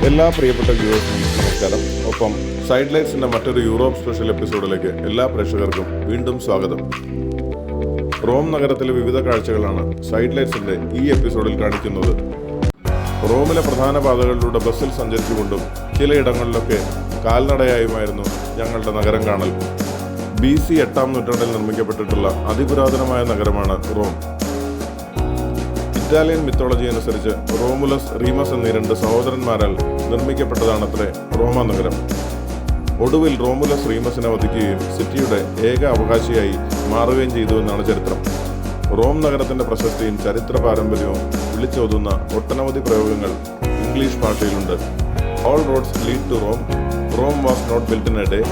എല്ലാ പ്രിയപ്പെട്ട വ്യൂവേഴ്സിനും നമസ്കാരം. ഒപ്പം സൈഡ് ലൈറ്റ്സിന്റെ മറ്റൊരു യൂറോപ്പ് സ്പെഷ്യൽ എപ്പിസോഡിലേക്ക് എല്ലാ പ്രേക്ഷകർക്കും വീണ്ടും സ്വാഗതം. റോം നഗരത്തിലെ വിവിധ കാഴ്ചകളാണ് സൈഡ് ലൈറ്റ്സിന്റെ ഈ എപ്പിസോഡിൽ കാണിക്കുന്നത്. റോമിലെ പ്രധാന പാതകളിലൂടെ ബസ്സിൽ സഞ്ചരിച്ചുകൊണ്ടും ചിലയിടങ്ങളിലൊക്കെ കാൽനടയായുമായിരുന്നു ഞങ്ങളുടെ നഗരം കാണൽ. BC 8-ാം നൂറ്റാണ്ടിൽ നിർമ്മിക്കപ്പെട്ടിട്ടുള്ള അതിപുരാതനമായ നഗരമാണ് റോം. ഇറ്റാലിയൻ മിത്തോളജി അനുസരിച്ച് റോമുലസ്, റീമസ് എന്നീ 2 സഹോദരന്മാരാൽ നിർമ്മിക്കപ്പെട്ടതാണത്രേ റോമ നഗരം. ഒടുവിൽ റോമുലസ് റീമസിനെ വധിക്കുകയും സിറ്റിയുടെ ഏക അവകാശിയായി മാറുകയും ചെയ്തുവെന്നാണ് ചരിത്രം. റോം നഗരത്തിന്റെ പ്രശസ്തിയും ചരിത്ര പാരമ്പര്യവും വിളിച്ചോതുന്ന ഒട്ടനവധി പ്രയോഗങ്ങൾ English ഭാഷയിലുണ്ട്. All roads lead to Rome. Rome was not built in a day.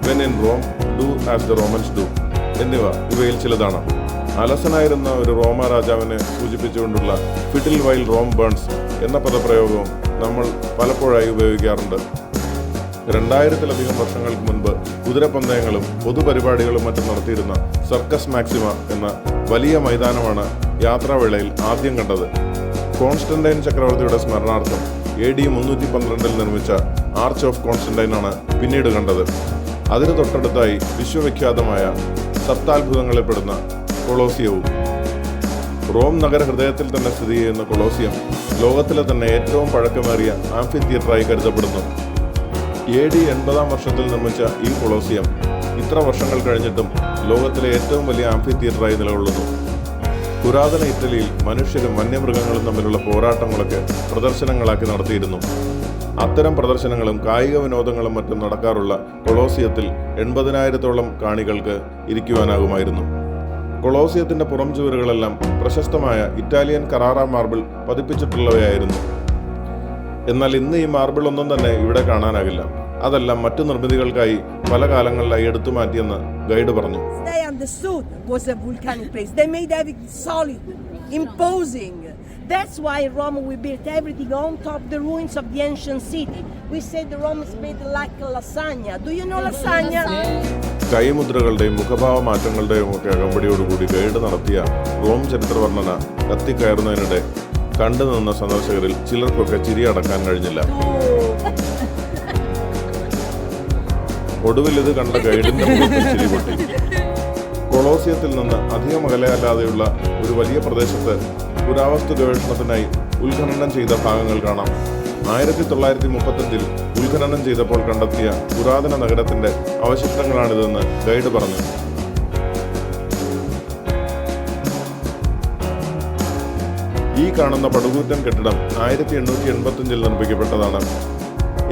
When in Rome, do as the Romans do. എന്നിവ ഇവയിൽ ചിലതാണ്. അലസനായിരുന്ന ഒരു റോമ രാജാവിനെ സൂചിപ്പിച്ചുകൊണ്ടുള്ള ഫിഡിൽ വൈൽ റോം ബേൺസ് എന്ന പദപ്രയോഗവും നമ്മൾ പലപ്പോഴായി ഉപയോഗിക്കാറുണ്ട്. 2000-ലധികം വർഷങ്ങൾക്ക് മുൻപ് കുതിരപ്പന്തയങ്ങളും പൊതുപരിപാടികളും മറ്റും നടത്തിയിരുന്ന സർക്കസ് മാക്സിമ എന്ന വലിയ മൈതാനമാണ് യാത്രാവേളയിൽ ആദ്യം കണ്ടത്. കോൺസ്റ്റന്റൈൻ ചക്രവർത്തിയുടെ സ്മരണാർത്ഥം AD 312 നിർമ്മിച്ച ആർച്ച് ഓഫ് കോൺസ്റ്റന്റൈൻ ആണ് പിന്നീട് കണ്ടത്. അതിന് തൊട്ടടുത്തായി വിശ്വവിഖ്യാതമായ സപ്താത്ഭുതങ്ങളിൽപ്പെടുന്ന കൊളോസിയവും. റോം നഗര ഹൃദയത്തിൽ തന്നെ സ്ഥിതി ചെയ്യുന്ന കൊളോസിയം ലോകത്തിലെ തന്നെ ഏറ്റവും പഴക്കമേറിയ ആംഫി തിയേറ്ററായി കരുതപ്പെടുന്നു. AD 80-ാം വർഷത്തിൽ നിർമ്മിച്ച ഈ കൊളോസിയം ഇത്ര വർഷങ്ങൾ കഴിഞ്ഞിട്ടും ലോകത്തിലെ ഏറ്റവും വലിയ ആംഫി തിയേറ്ററായി നിലകൊള്ളുന്നു. പുരാതന ഇറ്റലിയിൽ മനുഷ്യരും വന്യമൃഗങ്ങളും തമ്മിലുള്ള പോരാട്ടങ്ങളൊക്കെ പ്രദർശനങ്ങളാക്കി നടത്തിയിരുന്നു. അത്തരം പ്രദർശനങ്ങളും കായിക വിനോദങ്ങളും മറ്റും നടക്കാറുള്ള കൊളോസിയത്തിൽ 80,000-ഓളം കാണികൾക്ക് ഇരിക്കുവാനാകുമായിരുന്നു. കൊളോസിയത്തിന്റെ പുറം ചുവരുകളെല്ലാം പ്രശസ്തമായ ഇറ്റാലിയൻ കറാറ മാർബിൾ പതിപ്പിച്ചിട്ടുള്ളവയായിരുന്നു. എന്നാൽ ഇന്ന് ഈ മാർബിൾ ഒന്നും തന്നെ ഇവിടെ കാണാനാകില്ല. അതെല്ലാം മറ്റു നിർമ്മിതികൾക്കായി പല കാലങ്ങളിലായി എടുത്തു മാറ്റിയെന്ന് ഗൈഡ് പറഞ്ഞു. That's why Rome, we built everything on top the ruins of the ancient city. We said the Rome is made like lasagna. Do you know lasagna? കൈമുദ്രകളുടെയും മുഖഭാവ മാറ്റങ്ങളുടെയും ഒക്കെ അകമ്പടിയോടുകൂടി ഗൈഡ് നടത്തിയ റോം ചരിത്ര വർണ്ണന കത്തിക്കയറുന്നതിനിടെ കണ്ടുനിന്ന സന്ദർശകരിൽ ചിലർക്കൊക്കെ ചിരി അടക്കാൻ കഴിഞ്ഞില്ല. ഒടുവിൽ ഇത് കണ്ട ഗൈഡിന്റെ മുഖത്തിൽ ചിരി പൊട്ടി. കൊളോസിയത്തിൽ നിന്ന് അധികം അകലെയല്ലാതെയുള്ള ഒരു വലിയ പ്രദേശത്ത് പുരാവസ്തു ഗവേഷണത്തിനായി ഉത്ഖനനം ചെയ്ത ഭാഗങ്ങൾ കാണാം. 1935-ൽ ഉത്ഖനനം ചെയ്തപ്പോൾ കണ്ടെത്തിയ പുരാതന നഗരത്തിന്റെ അവശിഷ്ടങ്ങളാണിതെന്ന് ഗൈഡ് പറഞ്ഞു. ഈ കാണുന്ന പടുകൂറ്റൻ കെട്ടിടം 1885-ൽ നിർമ്മിക്കപ്പെട്ടതാണ്.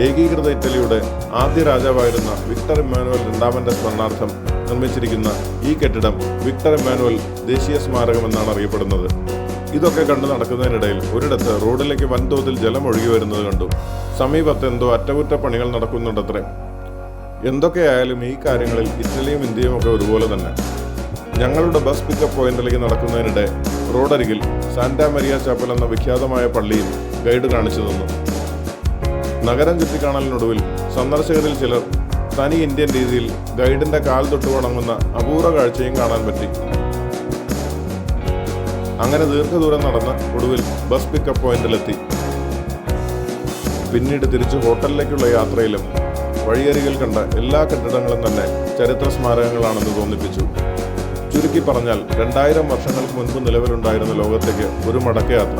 ഏകീകൃത ഇറ്റലിയുടെ ആദ്യ രാജാവായിരുന്ന വിക്ടർ ഇമ്മാനുവൽ രണ്ടാമന്റെ സ്മരണാർത്ഥം നിർമ്മിച്ചിരിക്കുന്ന ഈ കെട്ടിടം വിക്ടർ ഇമ്മാനുവൽ ദേശീയ സ്മാരകം എന്നാണ് അറിയപ്പെടുന്നത്. ഇതൊക്കെ കണ്ടു നടക്കുന്നതിനിടയിൽ ഒരിടത്ത് റോഡിലേക്ക് വൻതോതിൽ ജലം ഒഴുകി വരുന്നത് കണ്ടു. സമീപത്ത് എന്തോ അറ്റകുറ്റപ്പണികൾ നടക്കുന്നുണ്ടത്രേ. എന്തൊക്കെയായാലും ഈ കാര്യങ്ങളിൽ ഇറ്റലിയും ഇന്ത്യയും ഒക്കെ ഒരുപോലെ തന്നെ. ഞങ്ങളുടെ ബസ് പിക്കപ്പ് പോയിന്റിലേക്ക് നടക്കുന്നതിനിടെ റോഡരികിൽ സാന്റാ മരിയ ചാപ്പൽ എന്ന വിഖ്യാതമായ പള്ളിയും ഗൈഡ് കാണിച്ചു തന്നു. നഗരം ചുറ്റിക്കാണലിനൊടുവിൽ സന്ദർശകരിൽ ചിലർ തനി ഇന്ത്യൻ രീതിയിൽ ഗൈഡിന്റെ കാൽ തൊട്ട് വണങ്ങുന്ന അപൂർവ കാഴ്ചയും കാണാൻ പറ്റി. അങ്ങനെ ദീർഘദൂരം നടന്ന് ഒടുവിൽ ബസ് പിക്കപ്പ് പോയിന്റിലെത്തി. പിന്നീട് തിരിച്ച് ഹോട്ടലിലേക്കുള്ള യാത്രയിലും വഴിയരികിൽ കണ്ട എല്ലാ കെട്ടിടങ്ങളും തന്നെ ചരിത്ര സ്മാരകങ്ങളാണെന്ന് തോന്നിപ്പിച്ചു. ചുരുക്കി പറഞ്ഞാൽ 2000 വർഷങ്ങൾക്ക് മുൻപ് നിലവിലുണ്ടായിരുന്ന ലോകത്തേക്ക് ഒരു മടക്കയാത്ര.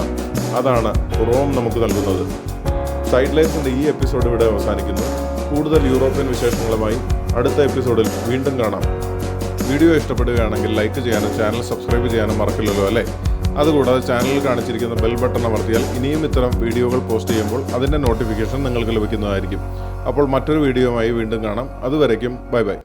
അതാണ് റോം നമുക്ക് നൽകുന്നത്. സൈഡ് ലൈറ്റ്സിന്റെ ഈ എപ്പിസോഡ് ഇവിടെ അവസാനിക്കുന്നു. കൂടുതൽ യൂറോപ്യൻ വിശേഷങ്ങളുമായി അടുത്ത എപ്പിസോഡിൽ വീണ്ടും കാണാം. വീഡിയോ ഇഷ്ടപ്പെടുകയാണെങ്കിൽ ലൈക്ക് ചെയ്യാനും ചാനൽ സബ്സ്ക്രൈബ് ചെയ്യാനും മറക്കില്ലല്ലോ അല്ലേ? അതുകൂടാതെ ചാനലിൽ കാണിച്ചിരിക്കുന്ന ബെൽ ബട്ടൺ അമർത്തിയാൽ ഇനിയും ഇത്തരം വീഡിയോകൾ പോസ്റ്റ് ചെയ്യുമ്പോൾ അതിൻ്റെ നോട്ടിഫിക്കേഷൻ നിങ്ങൾക്ക് ലഭിക്കുന്നതായിരിക്കും. അപ്പോൾ മറ്റൊരു വീഡിയോയുമായി വീണ്ടും കാണാം. അതുവരയ്ക്കും ബൈ ബൈ.